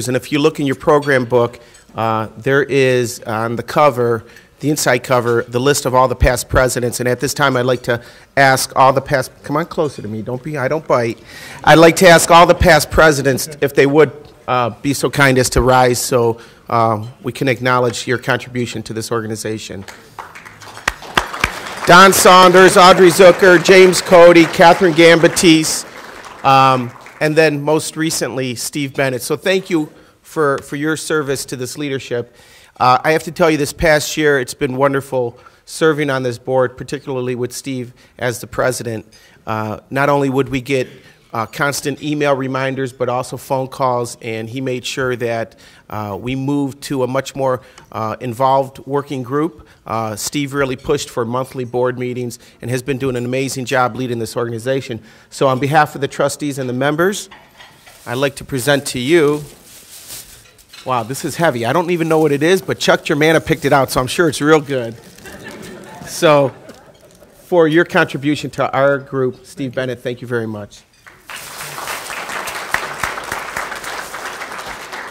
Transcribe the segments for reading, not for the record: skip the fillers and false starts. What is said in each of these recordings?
And if you look in your program book, there is on the cover, the inside cover, the list of all the past presidents. And at this time, I'd like to ask all the past, come on closer to me, I don't bite. I'd like to ask all the past presidents if they would be so kind as to rise so we can acknowledge your contribution to this organization. Don Saunders, Audrey Zucker, James Cody, Catherine Gambatese, and then most recently, Steve Bennett. So thank you for your service to this leadership. I have to tell you, this past year, it's been wonderful serving on this board, particularly with Steve as the president. Not only would we get constant email reminders, but also phone calls, and he made sure that we moved to a much more involved working group. Steve really pushed for monthly board meetings and has been doing an amazing job leading this organization. So on behalf of the trustees and the members, I'd like to present to you, wow, this is heavy. I don't even know what it is, but Chuck Germana picked it out, so I'm sure it's real good. So for your contribution to our group, Steve Bennett, thank you very much.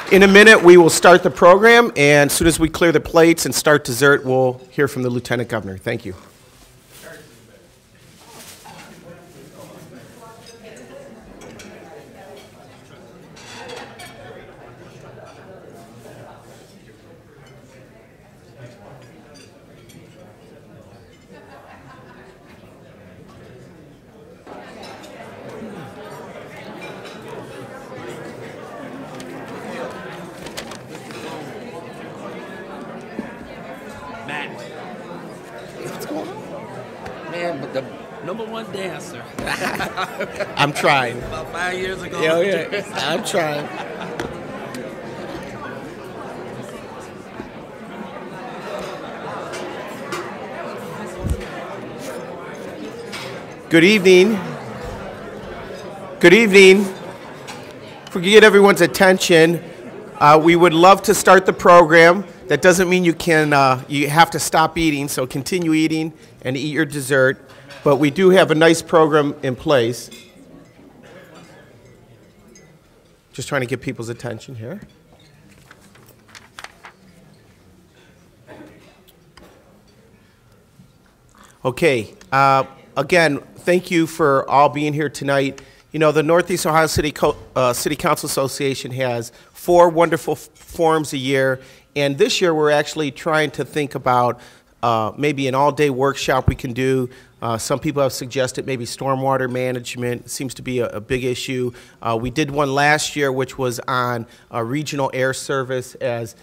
In a minute, we will start the program, and as soon as we clear the plates and start dessert, we'll hear from the Lieutenant Governor. Thank you. I'm trying. About 5 years ago. Yeah, I'm trying. Good evening. Good evening. If we could get everyone's attention, we would love to start the program. That doesn't mean you have to stop eating, so continue eating and eat your dessert. But we do have a nice program in place. Just trying to get people's attention here. Okay. Again, thank you for all being here tonight. You know, the Northeast Ohio City Council Association has 4 wonderful forums a year, and this year we're actually trying to think about maybe an all-day workshop we can do. Some people have suggested maybe stormwater management seems to be a big issue. We did one last year which was on regional air service. As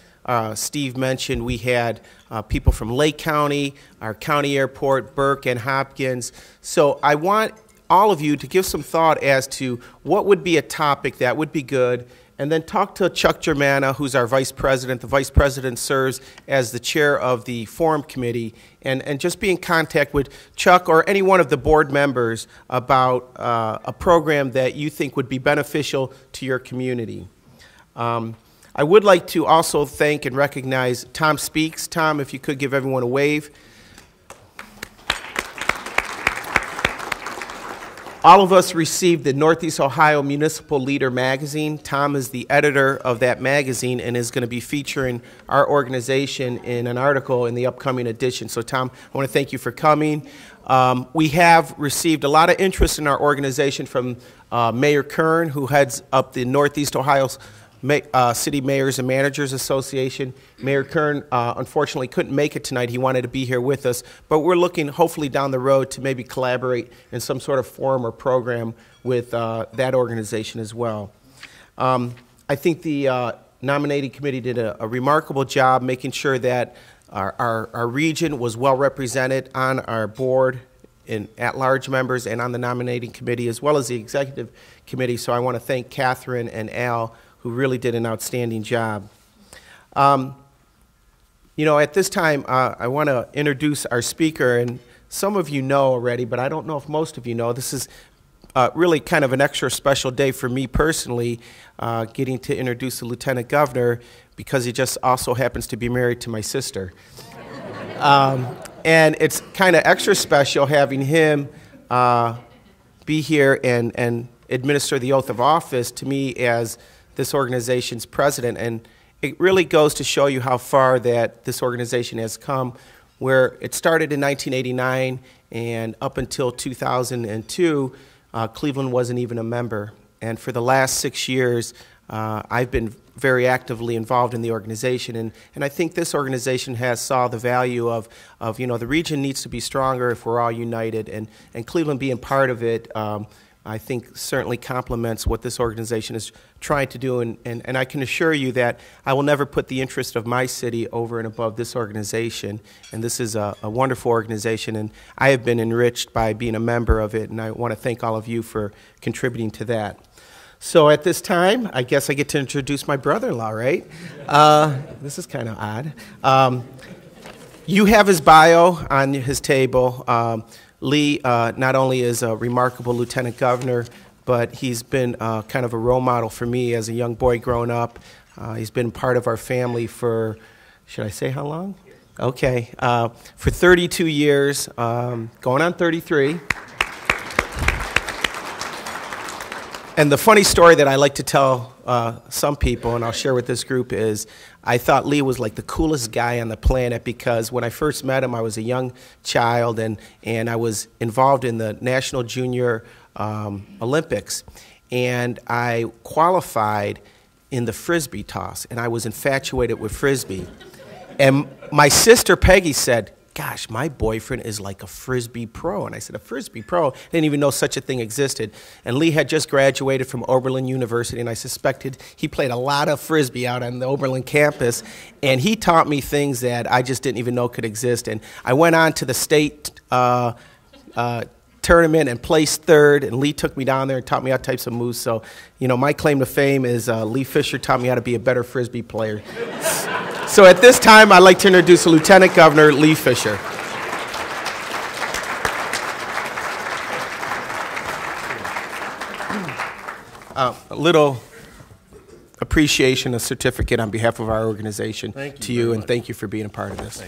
Steve mentioned, we had people from Lake County, our county airport, Burke and Hopkins. So I want all of you to give some thought as to what would be a topic that would be good, and then talk to Chuck Germana, who's our vice president. The vice president serves as the chair of the forum committee, and just be in contact with Chuck or any one of the board members about a program that you think would be beneficial to your community. I would like to also thank and recognize Tom Speaks. Tom, if you could give everyone a wave. All of us received the Northeast Ohio Municipal Leader magazine. Tom is the editor of that magazine and is going to be featuring our organization in an article in the upcoming edition. So, Tom, I want to thank you for coming. We have received a lot of interest in our organization from Mayor Kern, who heads up the Northeast Ohio City Mayors and Managers Association. Mayor Kern unfortunately couldn't make it tonight. He wanted to be here with us, but we're looking hopefully down the road to maybe collaborate in some sort of forum or program with that organization as well. I think the nominating committee did a remarkable job making sure that our region was well represented on our board and at-large members and on the nominating committee as well as the executive committee. So I want to thank Catherine and Al, who really did an outstanding job. You know, at this time, I want to introduce our speaker, and some of you know already, but I don't know if most of you know. This is really kind of an extra special day for me personally, getting to introduce the Lieutenant Governor, because he just also happens to be married to my sister. And it's kind of extra special having him be here and administer the oath of office to me as this organization's president, and it really goes to show you how far that this organization has come, where it started in 1989, and up until 2002, Cleveland wasn't even a member. And for the last 6 years, I've been very actively involved in the organization, and I think this organization has saw the value of the region needs to be stronger if we're all united, and Cleveland being part of it, I think certainly complements what this organization is trying to do, and I can assure you that I will never put the interest of my city over and above this organization, and this is a wonderful organization, and I have been enriched by being a member of it, and I want to thank all of you for contributing to that. So at this time, I guess I get to introduce my brother-in-law, right? This is kind of odd. You have his bio on his table. Lee not only is a remarkable lieutenant governor, but he's been kind of a role model for me as a young boy growing up. He's been part of our family for, should I say how long? Okay, for 32 years, going on 33. And the funny story that I like to tell some people, and I'll share with this group, is I thought Lee was like the coolest guy on the planet, because when I first met him, I was a young child, and I was involved in the National Junior Olympics. And I qualified in the Frisbee toss, and I was infatuated with Frisbee. And my sister Peggy said, gosh, my boyfriend is like a Frisbee pro. And I said, a Frisbee pro? I didn't even know such a thing existed. And Lee had just graduated from Oberlin University, and I suspected he played a lot of Frisbee out on the Oberlin campus. And he taught me things that I just didn't even know could exist. And I went on to the state tournament and placed third, and Lee took me down there and taught me all types of moves. So, my claim to fame is Lee Fisher taught me how to be a better Frisbee player. So at this time, I'd like to introduce Lieutenant Governor Lee Fisher. A little appreciation, a certificate on behalf of our organization to you, and thank you for being a part of this.